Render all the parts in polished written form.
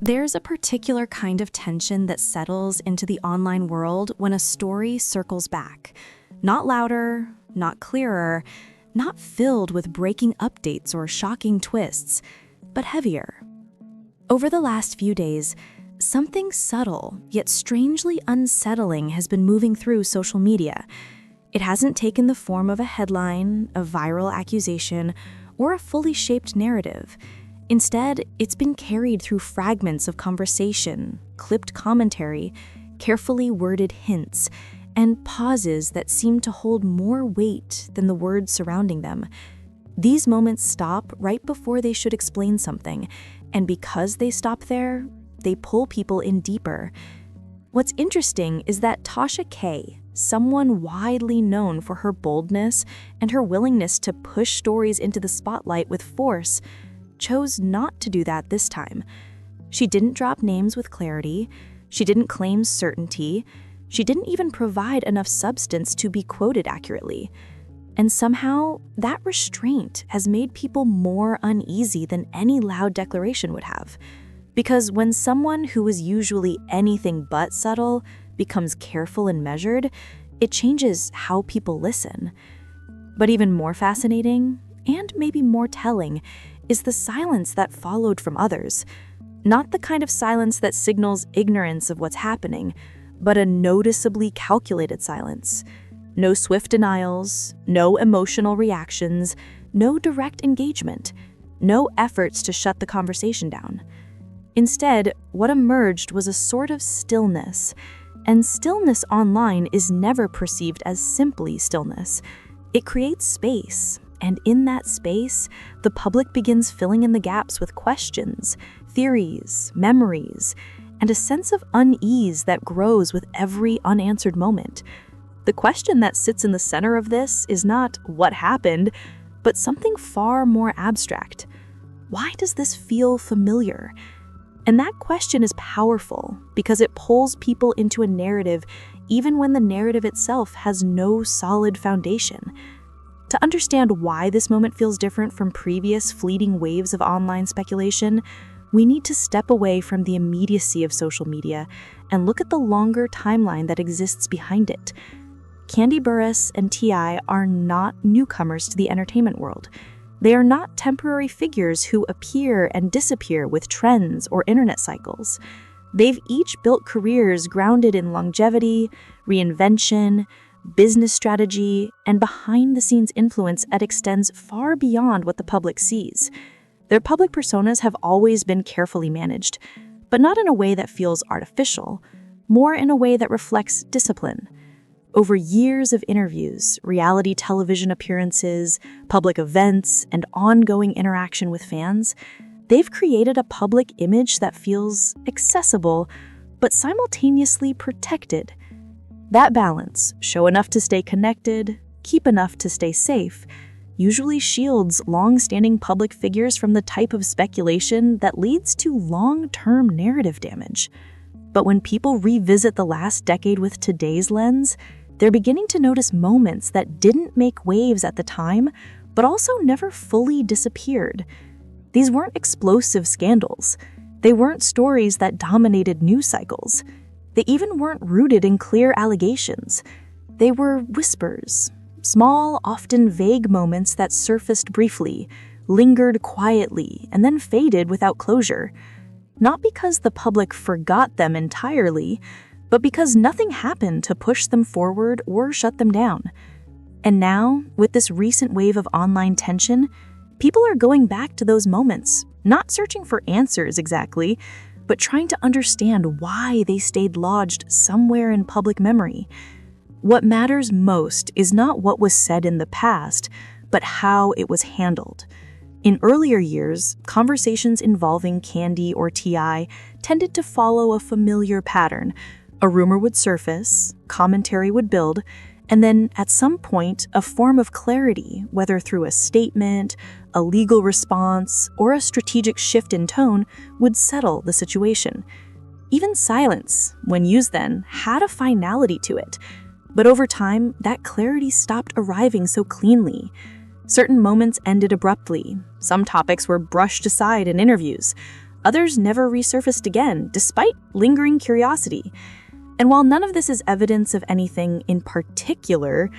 There's a particular kind of tension that settles into the online world when a story circles back. Not louder, not clearer, not filled with breaking updates or shocking twists, but heavier. Over the last few days, something subtle yet strangely unsettling has been moving through social media. It hasn't taken the form of a headline, a viral accusation, or a fully shaped narrative. Instead, it's been carried through fragments of conversation, clipped commentary, carefully worded hints, and pauses that seem to hold more weight than the words surrounding them. These moments stop right before they should explain something, and because they stop there, they pull people in deeper. What's interesting is that Tasha K, someone widely known for her boldness and her willingness to push stories into the spotlight with force, chose not to do that this time. She didn't drop names with clarity, she didn't claim certainty, she didn't even provide enough substance to be quoted accurately. And somehow, that restraint has made people more uneasy than any loud declaration would have. Because when someone who is usually anything but subtle becomes careful and measured, it changes how people listen. But even more fascinating, and maybe more telling, is the silence that followed from others. Not the kind of silence that signals ignorance of what's happening, but a noticeably calculated silence. No swift denials, no emotional reactions, no direct engagement, no efforts to shut the conversation down. Instead, what emerged was a sort of stillness, and stillness online is never perceived as simply stillness. It creates space. And in that space, the public begins filling in the gaps with questions, theories, memories, and a sense of unease that grows with every unanswered moment. The question that sits in the center of this is not what happened, but something far more abstract. Why does this feel familiar? And that question is powerful because it pulls people into a narrative even when the narrative itself has no solid foundation. To understand why this moment feels different from previous fleeting waves of online speculation, we need to step away from the immediacy of social media and look at the longer timeline that exists behind it. Kandi and T.I are not newcomers to the entertainment world. They are not temporary figures who appear and disappear with trends or internet cycles. They've each built careers grounded in longevity, reinvention, business strategy, and behind-the-scenes influence that extends far beyond what the public sees. Their public personas have always been carefully managed, but not in a way that feels artificial, more in a way that reflects discipline. Over years of interviews, reality television appearances, public events, and ongoing interaction with fans, they've created a public image that feels accessible, but simultaneously protected. That balance, show enough to stay connected, keep enough to stay safe, usually shields long-standing public figures from the type of speculation that leads to long-term narrative damage. But when people revisit the last decade with today's lens, they're beginning to notice moments that didn't make waves at the time, but also never fully disappeared. These weren't explosive scandals. They weren't stories that dominated news cycles. They even weren't rooted in clear allegations. They were whispers, small, often vague moments that surfaced briefly, lingered quietly, and then faded without closure. Not because the public forgot them entirely, but because nothing happened to push them forward or shut them down. And now, with this recent wave of online tension, people are going back to those moments, not searching for answers exactly, but trying to understand why they stayed lodged somewhere in public memory. What matters most is not what was said in the past, but how it was handled. In earlier years, conversations involving Kandi or T.I tended to follow a familiar pattern. A rumor would surface, commentary would build, and then at some point, a form of clarity, whether through a statement, a legal response, or a strategic shift in tone, would settle the situation. Even silence, when used then, had a finality to it. But over time, that clarity stopped arriving so cleanly. Certain moments ended abruptly. Some topics were brushed aside in interviews. Others never resurfaced again, despite lingering curiosity. And while none of this is evidence of anything in particular,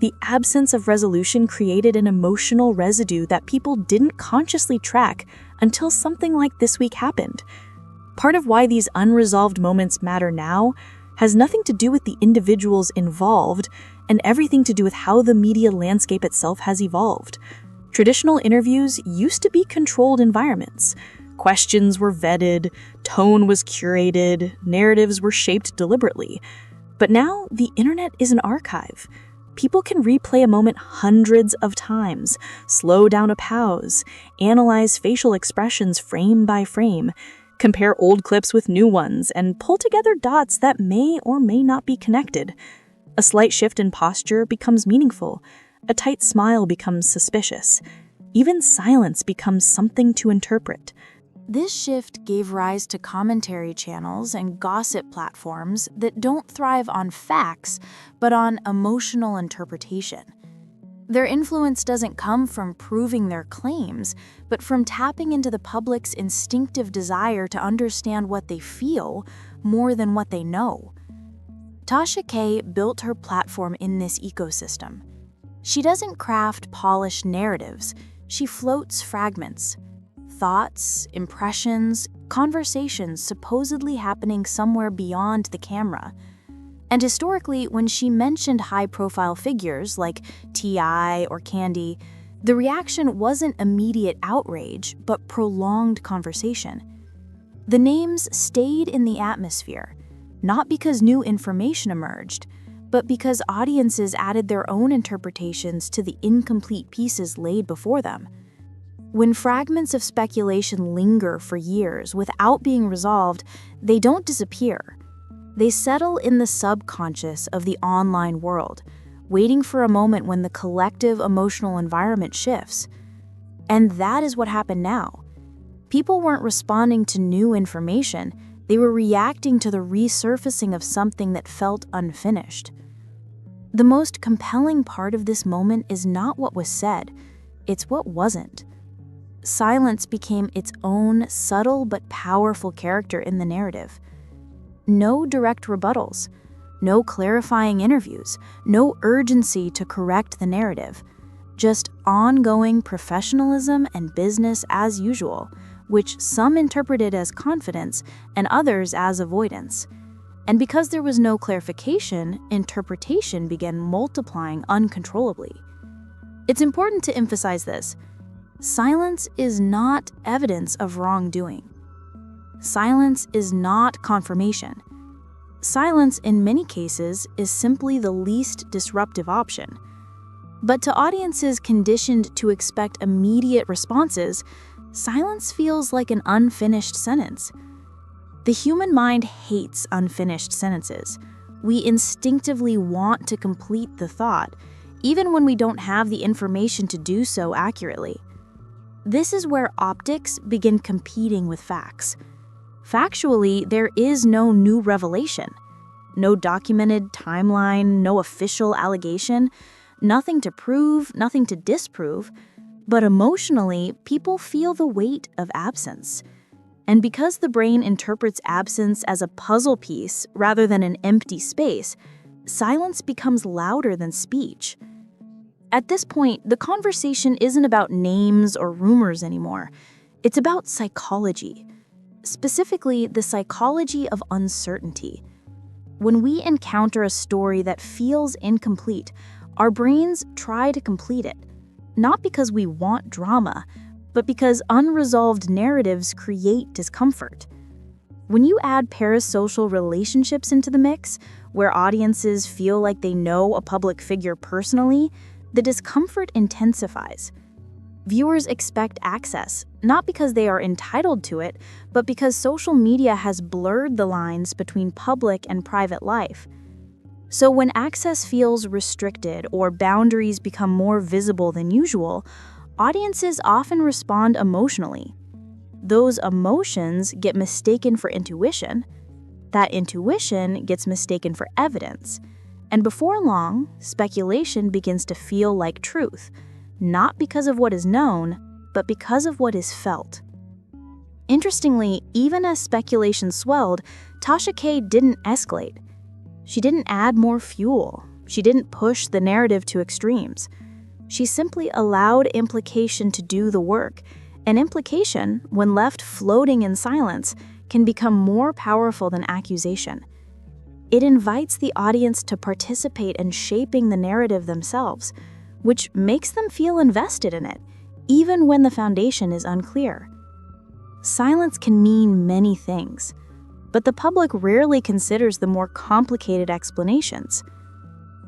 the absence of resolution created an emotional residue that people didn't consciously track until something like this week happened. Part of why these unresolved moments matter now has nothing to do with the individuals involved and everything to do with how the media landscape itself has evolved. Traditional interviews used to be controlled environments. Questions were vetted, tone was curated, narratives were shaped deliberately. But now the internet is an archive. People can replay a moment hundreds of times, slow down a pause, analyze facial expressions frame by frame, compare old clips with new ones, and pull together dots that may or may not be connected. A slight shift in posture becomes meaningful. A tight smile becomes suspicious. Even silence becomes something to interpret. This shift gave rise to commentary channels and gossip platforms that don't thrive on facts, but on emotional interpretation. Their influence doesn't come from proving their claims, but from tapping into the public's instinctive desire to understand what they feel more than what they know. Tasha K built her platform in this ecosystem. She doesn't craft polished narratives, she floats fragments. Thoughts, impressions, conversations supposedly happening somewhere beyond the camera. And historically, when she mentioned high-profile figures like T.I or Kandi, the reaction wasn't immediate outrage, but prolonged conversation. The names stayed in the atmosphere, not because new information emerged, but because audiences added their own interpretations to the incomplete pieces laid before them. When fragments of speculation linger for years without being resolved, they don't disappear. They settle in the subconscious of the online world, waiting for a moment when the collective emotional environment shifts. And that is what happened now. People weren't responding to new information, they were reacting to the resurfacing of something that felt unfinished. The most compelling part of this moment is not what was said, it's what wasn't. Silence became its own subtle but powerful character in the narrative. No direct rebuttals, no clarifying interviews, no urgency to correct the narrative, just ongoing professionalism and business as usual, which some interpreted as confidence and others as avoidance. And because there was no clarification, interpretation began multiplying uncontrollably. It's important to emphasize this. Silence is not evidence of wrongdoing. Silence is not confirmation. Silence, in many cases, is simply the least disruptive option. But to audiences conditioned to expect immediate responses, silence feels like an unfinished sentence. The human mind hates unfinished sentences. We instinctively want to complete the thought, even when we don't have the information to do so accurately. This is where optics begin competing with facts. Factually, there is no new revelation, no documented timeline, no official allegation, nothing to prove, nothing to disprove. But emotionally, people feel the weight of absence. And because the brain interprets absence as a puzzle piece rather than an empty space, silence becomes louder than speech. At this point, the conversation isn't about names or rumors anymore. It's about psychology. Specifically, the psychology of uncertainty. When we encounter a story that feels incomplete, our brains try to complete it, not because we want drama, but because unresolved narratives create discomfort. When you add parasocial relationships into the mix, where audiences feel like they know a public figure personally, the discomfort intensifies. Viewers expect access, not because they are entitled to it, but because social media has blurred the lines between public and private life. So when access feels restricted or boundaries become more visible than usual, audiences often respond emotionally. Those emotions get mistaken for intuition. That intuition gets mistaken for evidence. And before long, speculation begins to feel like truth, not because of what is known, but because of what is felt. Interestingly, even as speculation swelled, Tasha K didn't escalate. She didn't add more fuel. She didn't push the narrative to extremes. She simply allowed implication to do the work. And implication, when left floating in silence, can become more powerful than accusation. It invites the audience to participate in shaping the narrative themselves, which makes them feel invested in it, even when the foundation is unclear. Silence can mean many things, but the public rarely considers the more complicated explanations.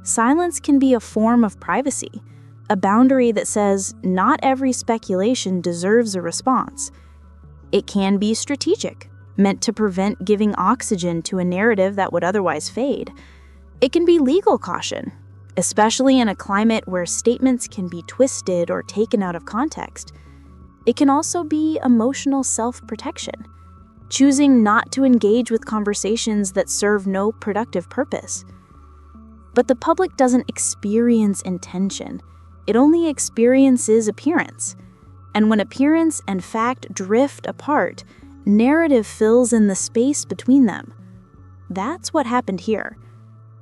Silence can be a form of privacy, a boundary that says not every speculation deserves a response. It can be strategic, meant to prevent giving oxygen to a narrative that would otherwise fade. It can be legal caution, especially in a climate where statements can be twisted or taken out of context. It can also be emotional self-protection, choosing not to engage with conversations that serve no productive purpose. But the public doesn't experience intention. It only experiences appearance. And when appearance and fact drift apart, narrative fills in the space between them. That's what happened here.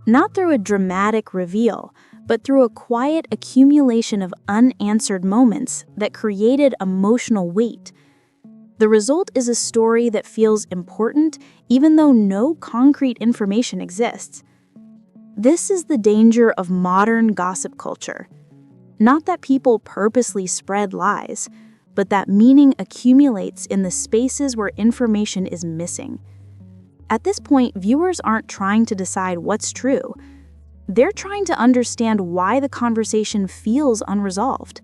Not through a dramatic reveal, but through a quiet accumulation of unanswered moments that created emotional weight. The result is a story that feels important even though no concrete information exists. This is the danger of modern gossip culture. Not that people purposely spread lies, but that meaning accumulates in the spaces where information is missing. At this point, viewers aren't trying to decide what's true. They're trying to understand why the conversation feels unresolved.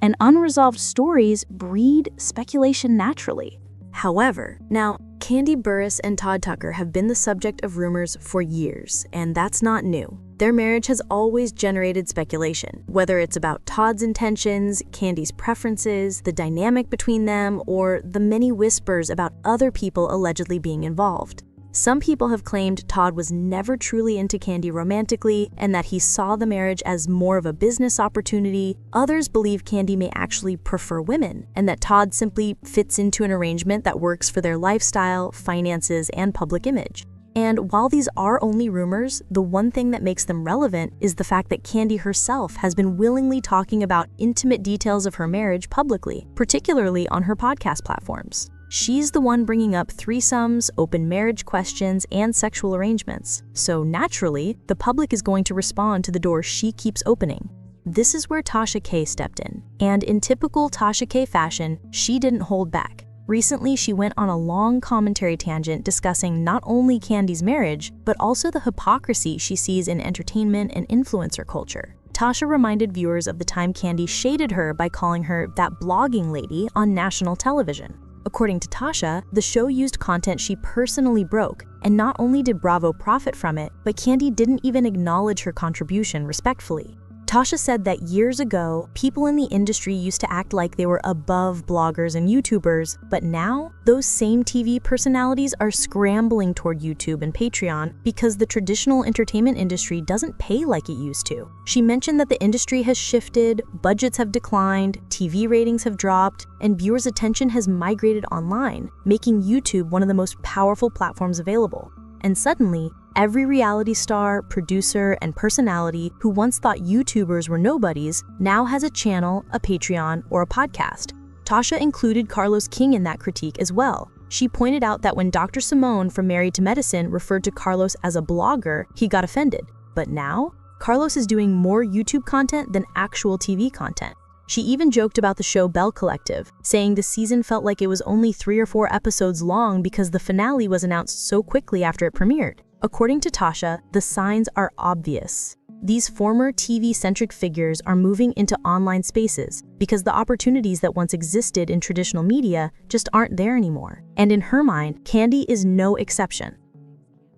And unresolved stories breed speculation naturally. However, now, Kandi Burruss and Todd Tucker have been the subject of rumors for years, and that's not new. Their marriage has always generated speculation, whether it's about Todd's intentions, Kandi's preferences, the dynamic between them, or the many whispers about other people allegedly being involved. Some people have claimed Todd was never truly into Kandi romantically and that he saw the marriage as more of a business opportunity. Others believe Kandi may actually prefer women and that Todd simply fits into an arrangement that works for their lifestyle, finances, and public image. And while these are only rumors, the one thing that makes them relevant is the fact that Kandi herself has been willingly talking about intimate details of her marriage publicly, particularly on her podcast platforms. She's the one bringing up threesomes, open marriage questions, and sexual arrangements. So naturally, the public is going to respond to the door she keeps opening. This is where Tasha K stepped in. And in typical Tasha K fashion, she didn't hold back. Recently, she went on a long commentary tangent discussing not only Kandi's marriage, but also the hypocrisy she sees in entertainment and influencer culture. Tasha reminded viewers of the time Kandi shaded her by calling her that blogging lady on national television. According to Tasha, the show used content she personally broke, and not only did Bravo profit from it, but Kandi didn't even acknowledge her contribution respectfully. Tasha said that years ago, people in the industry used to act like they were above bloggers and YouTubers, but now, those same TV personalities are scrambling toward YouTube and Patreon because the traditional entertainment industry doesn't pay like it used to. She mentioned that the industry has shifted, budgets have declined, TV ratings have dropped, and viewers' attention has migrated online, making YouTube one of the most powerful platforms available. And suddenly, every reality star, producer, and personality who once thought YouTubers were nobodies now has a channel, a Patreon, or a podcast. Tasha included Carlos King in that critique as well. She pointed out that when Dr. Simone from Married to Medicine referred to Carlos as a blogger, he got offended. But now, Carlos is doing more YouTube content than actual TV content. She even joked about the show Bell Collective, saying the season felt like it was only 3 or 4 episodes long because the finale was announced so quickly after it premiered. According to Tasha, the signs are obvious. These former TV-centric figures are moving into online spaces because the opportunities that once existed in traditional media just aren't there anymore. And in her mind, Kandi is no exception.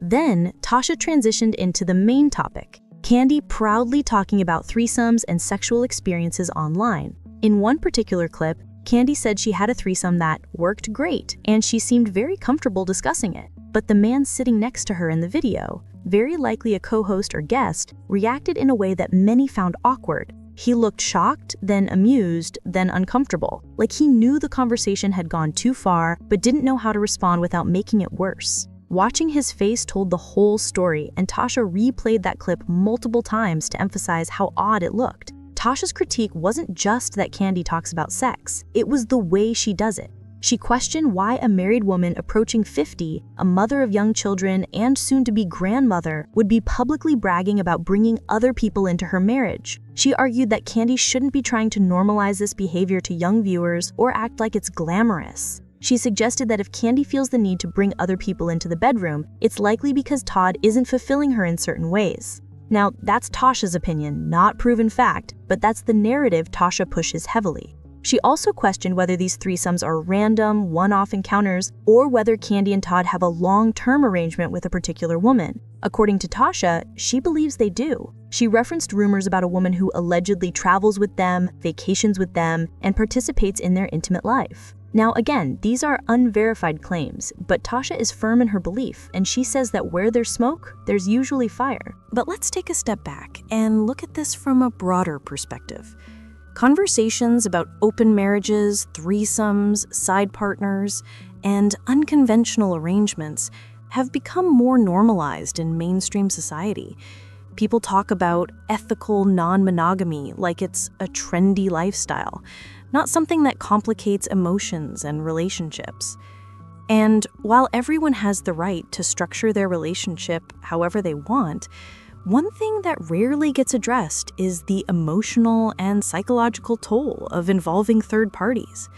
Then, Tasha transitioned into the main topic, Kandi proudly talking about threesomes and sexual experiences online. In one particular clip, Kandi said she had a threesome that worked great, and she seemed very comfortable discussing it. But the man sitting next to her in the video, very likely a co-host or guest, reacted in a way that many found awkward. He looked shocked, then amused, then uncomfortable, like he knew the conversation had gone too far but didn't know how to respond without making it worse. Watching his face told the whole story, and Tasha replayed that clip multiple times to emphasize how odd it looked. Tasha's critique wasn't just that Kandi talks about sex, it was the way she does it. She questioned why a married woman approaching 50, a mother of young children and soon-to-be grandmother, would be publicly bragging about bringing other people into her marriage. She argued that Kandi shouldn't be trying to normalize this behavior to young viewers or act like it's glamorous. She suggested that if Kandi feels the need to bring other people into the bedroom, it's likely because Todd isn't fulfilling her in certain ways. Now, that's Tasha's opinion, not proven fact, but that's the narrative Tasha pushes heavily. She also questioned whether these threesomes are random, one-off encounters, or whether Kandi and Todd have a long-term arrangement with a particular woman. According to Tasha, she believes they do. She referenced rumors about a woman who allegedly travels with them, vacations with them, and participates in their intimate life. Now again, these are unverified claims, but Tasha is firm in her belief, and she says that where there's smoke, there's usually fire. But let's take a step back and look at this from a broader perspective. Conversations about open marriages, threesomes, side partners, and unconventional arrangements have become more normalized in mainstream society. People talk about ethical non-monogamy like it's a trendy lifestyle, not something that complicates emotions and relationships. And while everyone has the right to structure their relationship however they want, one thing that rarely gets addressed is the emotional and psychological toll of involving third parties.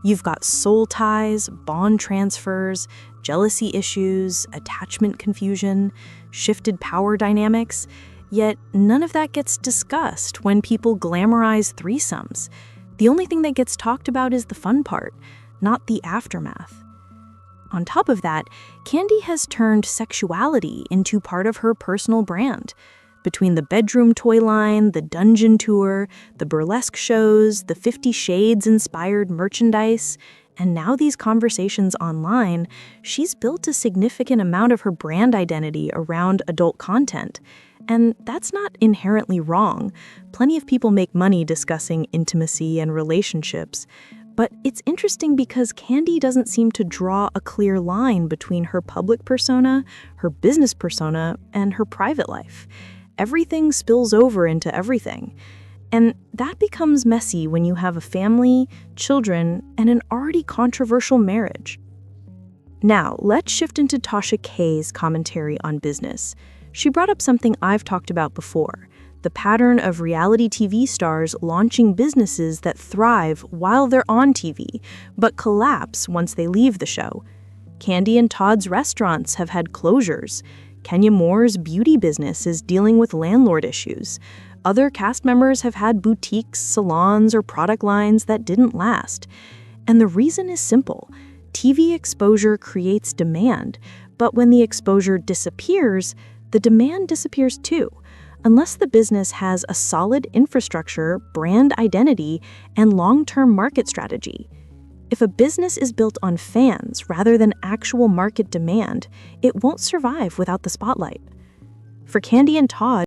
You've got soul ties, bond transfers, jealousy issues, attachment confusion, shifted power dynamics, yet none of that gets discussed when people glamorize threesomes. The only thing that gets talked about is the fun part, not the aftermath. On top of that, Kandi has turned sexuality into part of her personal brand. Between the bedroom toy line, the dungeon tour, the burlesque shows, the 50 Shades-inspired merchandise, and now these conversations online, she's built a significant amount of her brand identity around adult content. And that's not inherently wrong. Plenty of people make money discussing intimacy and relationships. But it's interesting because Kandi doesn't seem to draw a clear line between her public persona, her business persona, and her private life. Everything spills over into everything. And that becomes messy when you have a family, children, and an already controversial marriage. Now, let's shift into Tasha K's commentary on business. She brought up something I've talked about before, the pattern of reality TV stars launching businesses that thrive while they're on TV, but collapse once they leave the show. Kandi and Todd's restaurants have had closures. Kenya Moore's beauty business is dealing with landlord issues. Other cast members have had boutiques, salons, or product lines that didn't last. And the reason is simple. TV exposure creates demand, but when the exposure disappears, the demand disappears too. Unless the business has a solid infrastructure, brand identity, and long-term market strategy. If a business is built on fans rather than actual market demand, it won't survive without the spotlight. For Kandi and Todd,